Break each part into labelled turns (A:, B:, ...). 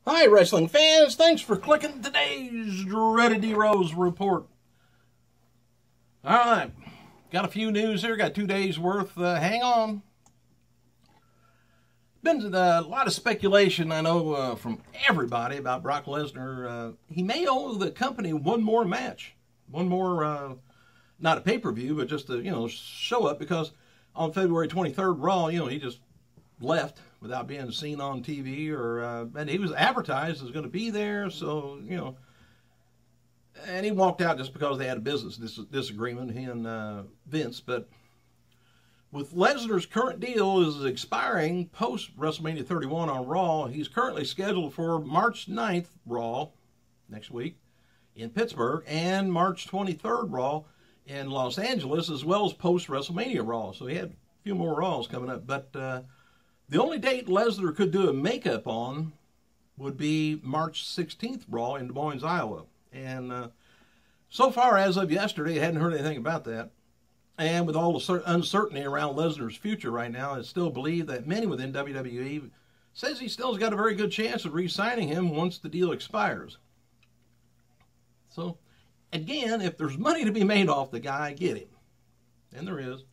A: Hi, wrestling fans. Thanks for clicking today's Reddit D-Rose report. All right. Got a few news here. Got 2 days worth. Hang on. Been a lot of speculation, I know, from everybody about Brock Lesnar. He may owe the company one more match. One more, not a pay-per-view, but just a, show up, because on February 23rd Raw, he just left without being seen on TV, and he was advertised as going to be there, so, and he walked out just because they had a business disagreement, he and Vince. But with Lesnar's current deal is expiring post WrestleMania 31 on Raw, he's currently scheduled for March 9th Raw next week in Pittsburgh and March 23rd Raw in Los Angeles, as well as post WrestleMania Raw. So he had a few more Raws coming up, but the only date Lesnar could do a makeup on would be March 16th Raw in Des Moines, Iowa. And so far, as of yesterday, I hadn't heard anything about that. And with all the uncertainty around Lesnar's future right now, it's still believed that many within WWE says he still's got a very good chance of re-signing him once the deal expires. So, again, if there's money to be made off the guy, get him. And there is.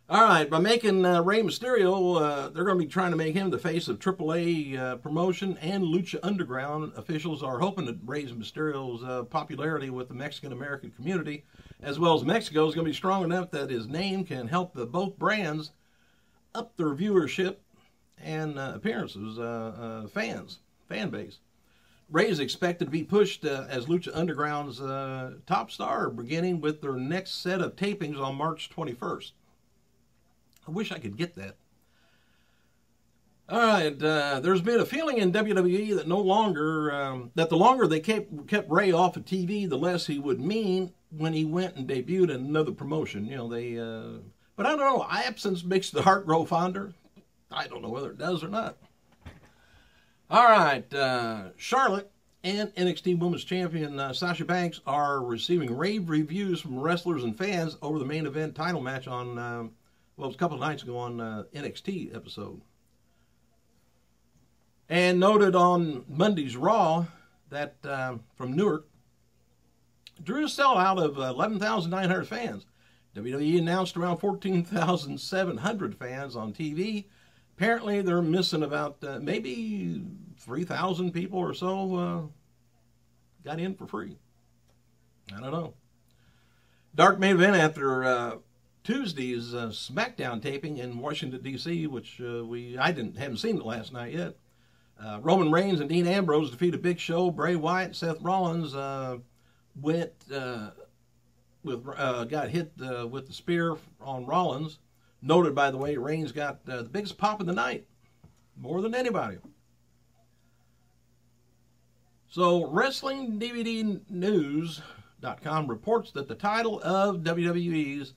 A: All right, by making Rey Mysterio, they're going to be trying to make him the face of AAA promotion, and Lucha Underground officials are hoping to raise Mysterio's popularity with the Mexican-American community, as well as Mexico is going to be strong enough that his name can help both brands up their viewership and appearances, fan base. Rey is expected to be pushed as Lucha Underground's top star, beginning with their next set of tapings on March 21st. I wish I could get that. All right, there's been a feeling in WWE that that the longer they kept Rey off of TV, the less he would mean when he went and debuted in another promotion. But I don't know. Absence makes the heart grow fonder. I don't know whether it does or not. All right, Charlotte and NXT Women's Champion Sasha Banks are receiving rave reviews from wrestlers and fans over the main event title match on. Well, it was a couple of nights ago on NXT episode. And noted on Monday's Raw that from Newark, drew a sellout of 11,900 fans. WWE announced around 14,700 fans on TV. Apparently, they're missing about maybe 3,000 people or so got in for free. I don't know. Dark main event after Tuesday's SmackDown taping in Washington, D.C., which haven't seen it last night yet. Roman Reigns and Dean Ambrose defeated Big Show, Bray Wyatt, and Seth Rollins. Got hit with the spear on Rollins. Noted, by the way, Reigns got the biggest pop of the night, more than anybody. So, WrestlingDVDnews.com reports that the title of WWE's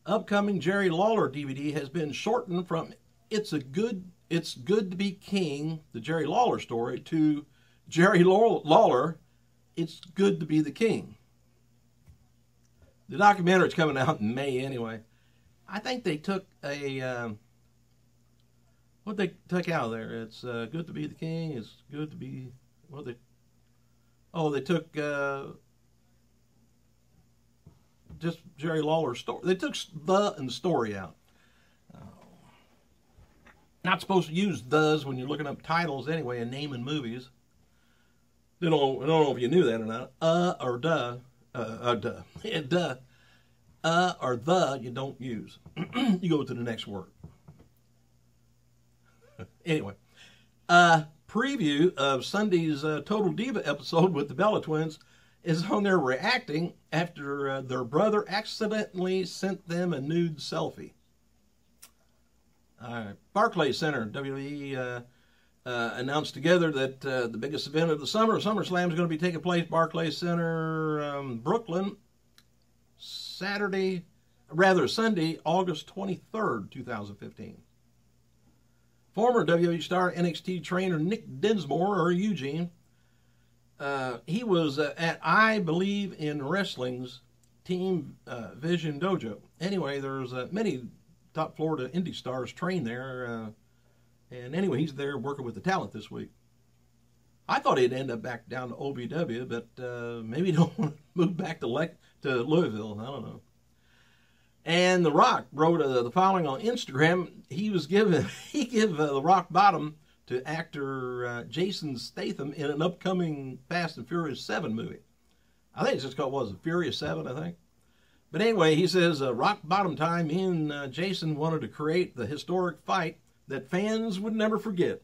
A: upcoming Jerry Lawler DVD has been shortened from It's Good to Be King, the Jerry Lawler story, to Jerry Lawler, It's Good to Be the King. The documentary's coming out in May anyway. I think they took what they took out of there. It's good to be the king. It's good to be they took just Jerry Lawler's story. They took the and story out. Not supposed to use thes when you're looking up titles anyway and naming movies. I don't know if you knew that or not. Or duh. Yeah, duh. Or the you don't use. You go to the next word. Anyway. Preview of Sunday's Total Diva episode with the Bella Twins is on there reacting after their brother accidentally sent them a nude selfie. Barclays Center, WWE announced together that the biggest event of the summer, SummerSlam, is going to be taking place Barclays Center, Brooklyn, Sunday, August 23rd, 2015. Former WWE star NXT trainer Nick Dinsmore, or Eugene, he was at I Believe in Wrestling's Team Vision Dojo. Anyway, there's many top Florida indie stars train there. And anyway, he's there working with the talent this week. I thought he'd end up back down to OVW, but maybe he don't want to move back to Louisville. I don't know. And The Rock wrote the following on Instagram. He gave the rock bottom to actor Jason Statham in an upcoming Fast and Furious 7 movie. I think it's just called, what was it, Furious 7, I think? But anyway, he says, rock bottom time, me and Jason wanted to create the historic fight that fans would never forget.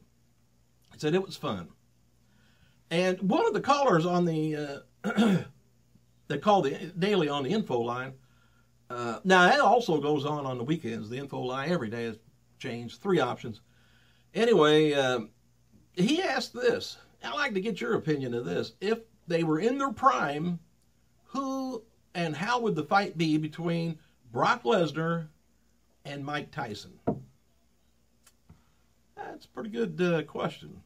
A: He said it was fun. And one of the callers on the, they call the daily on the info line. Now, that also goes on the weekends. The info line every day has changed. 3 options. Anyway, he asked this. I'd like to get your opinion of this. If they were in their prime, who and how would the fight be between Brock Lesnar and Mike Tyson? That's a pretty good question.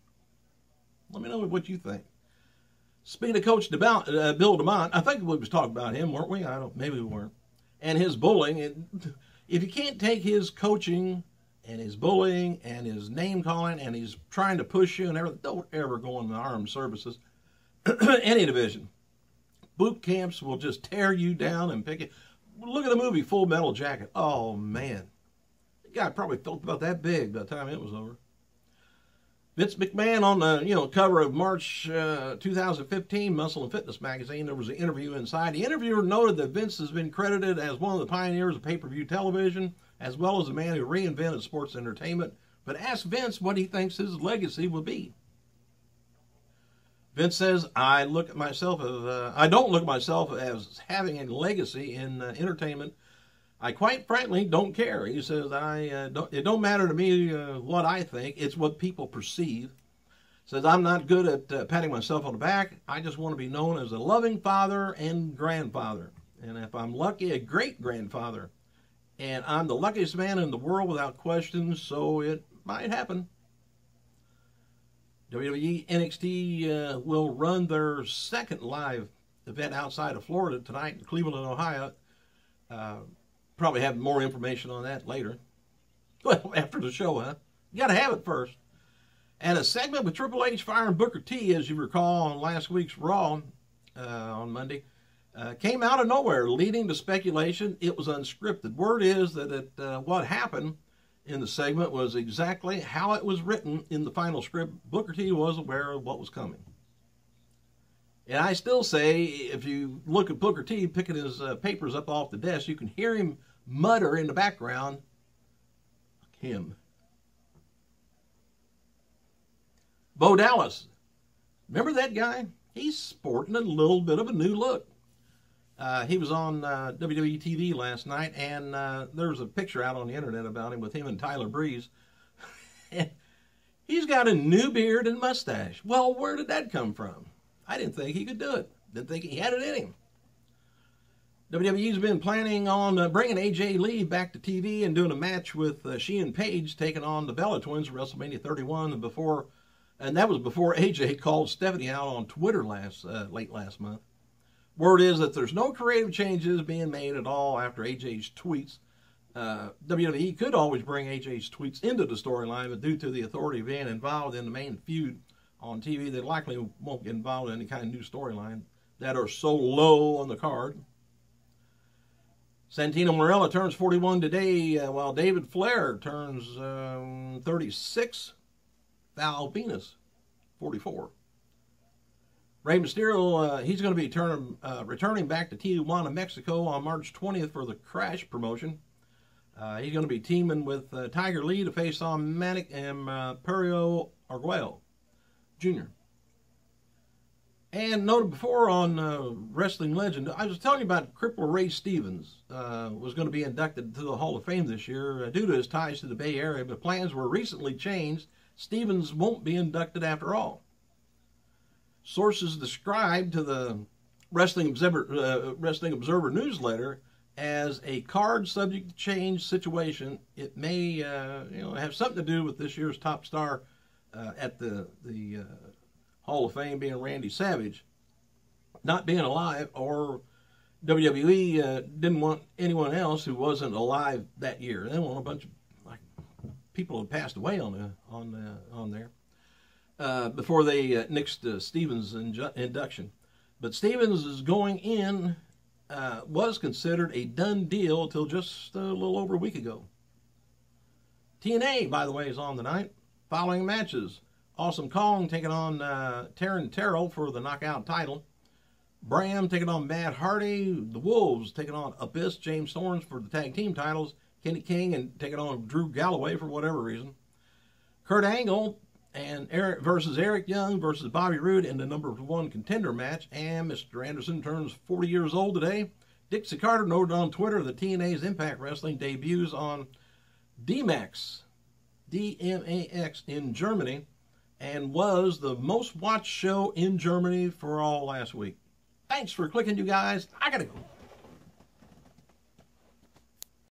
A: Let me know what you think. Speaking of Coach Bill DeMont, I think we was talking about him, weren't we? Maybe we weren't. And his bullying. If you can't take his coaching and his bullying and his name calling and he's trying to push you and everything, don't ever go in the armed services, any division. Boot camps will just tear you down and pick you. Look at the movie Full Metal Jacket. Oh, man. The guy probably felt about that big by the time it was over. Vince McMahon on the cover of March 2015 Muscle and Fitness magazine, there was an interview inside. The interviewer noted that Vince has been credited as one of the pioneers of pay-per-view television, as well as the man who reinvented sports entertainment, but asked Vince what he thinks his legacy will be. Vince says, I don't look at myself as having a legacy in entertainment. I quite frankly don't care. He says, it don't matter to me what I think. It's what people perceive. Says, I'm not good at patting myself on the back. I just want to be known as a loving father and grandfather. And if I'm lucky, a great-grandfather. And I'm the luckiest man in the world without question, so it might happen. WWE NXT will run their second live event outside of Florida tonight in Cleveland, Ohio. Probably have more information on that later. Well, after the show, huh? You got to have it first. And a segment with Triple H firing Booker T, as you recall, on last week's Raw on Monday, came out of nowhere, leading to speculation. It was unscripted. Word is that what happened in the segment was exactly how it was written in the final script. Booker T was aware of what was coming. And I still say, if you look at Booker T picking his papers up off the desk, you can hear him mutter in the background, him. Bo Dallas. Remember that guy? He's sporting a little bit of a new look. He was on WWE TV last night, and there's a picture out on the internet about him with him and Tyler Breeze. He's got a new beard and mustache. Well, where did that come from? I didn't think he could do it. Didn't think he had it in him. WWE's been planning on bringing AJ Lee back to TV and doing a match with she and Paige taking on the Bella Twins at WrestleMania 31, and that was before AJ called Stephanie out on Twitter late last month. Word is that there's no creative changes being made at all after AJ's tweets. WWE could always bring AJ's tweets into the storyline, but due to the Authority being involved in the main feud on TV, they likely won't get involved in any kind of new storyline that are so low on the card. Santino Marella turns 41 today, while David Flair turns 36. Val Venus, 44. Rey Mysterio, he's going to be returning back to Tijuana, Mexico on March 20th for the Crash promotion. He's going to be teaming with Tiger Lee to face on Manic and Perio Arguello Jr. And noted before on Wrestling Legend, I was telling you about Cripple Ray Stevens was going to be inducted to the Hall of Fame this year due to his ties to the Bay Area, but plans were recently changed. Stevens won't be inducted after all. Sources described to the Wrestling Observer newsletter as a card subject to change situation. It may have something to do with this year's top star at the Hall of Fame being Randy Savage not being alive, or WWE didn't want anyone else who wasn't alive that year. They want a bunch of people who passed away on there. before they nixed Stevens' induction. But Stevens is going in, was considered a done deal until just a little over a week ago. TNA, by the way, is on tonight. Following matches: Awesome Kong taking on Taryn Terrell for the Knockout title. Bram taking on Matt Hardy. The Wolves taking on Abyss, James Storms for the tag team titles. Kenny King and taking on Drew Galloway for whatever reason. Kurt Angle and Eric Young versus Bobby Roode in the #1 contender match. And Mr. Anderson turns 40 years old today. Dixie Carter noted on Twitter that TNA's Impact Wrestling debuts on DMAX in Germany, and was the most watched show in Germany for all last week. Thanks for clicking, you guys. I gotta go.